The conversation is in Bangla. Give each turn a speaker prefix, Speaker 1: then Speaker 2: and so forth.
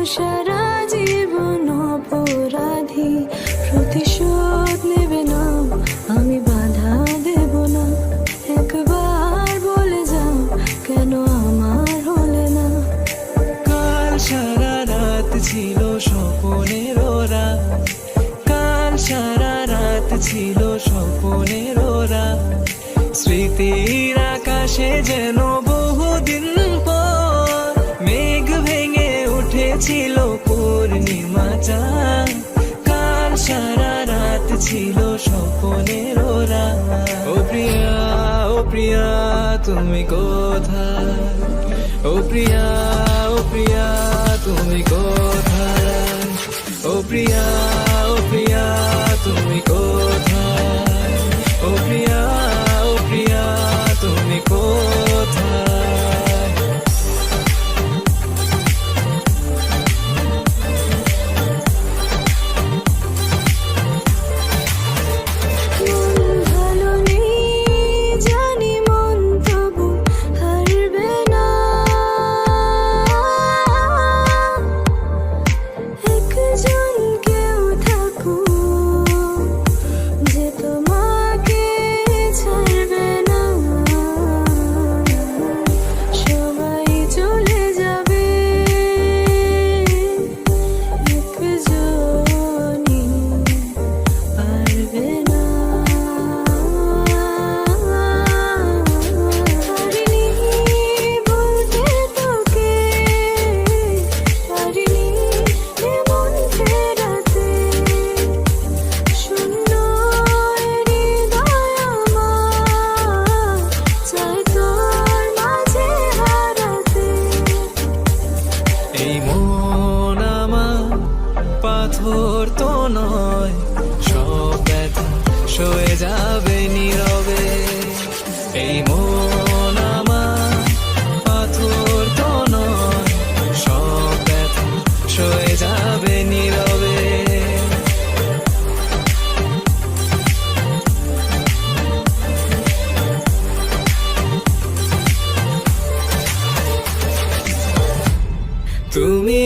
Speaker 1: সারা জীবন অপরাধী, প্রতিশোধ নেবে না, আমি বাধা দেব না। একবার বলে যাও কেন আমার হলে না।
Speaker 2: কাল সারা রাত ছিল স্বপ্নের ওরা, কাল সারা রাত ছিল স্বপ্নের ওরা। স্মৃতির আকাশে যেন বহুদিন পর মেঘ ভেঙে উঠেছিল পূর্ণিমা চাঁদ। কাল সারা রাত ছিল স্বপ্নের ওরা। ও প্রিয়া, ও প্রিয়া তুমি কোথায়? ও প্রিয়া, ও প্রিয়া তুমি কোথায়? ও প্রিয়া, ও প্রিয়া তুমি কোথায়? ও প্রিয়া, ও প্রিয়া তুমি কোথায়?
Speaker 1: মন ভালো নেই জানি, মন তবু হারবে না। একজন কেউ থাকুক যে তোমাকে ছাড়বে না। সবাই চলে যাবে, একজনই পারবে না। পারিনি বলতে তোকে, পারিনি এমন ফেরাতে। শূন্য হৃদয় আমার চাই তোর মাঝে হারাতে।
Speaker 2: এই মন আমার পাথর তো নয়, সব ব্যথা সয়ে যাবে নীরবে। এই মন আমার পাথর তো নয়, সব ব্যথা সয়ে যাবে নীরবে। তুমি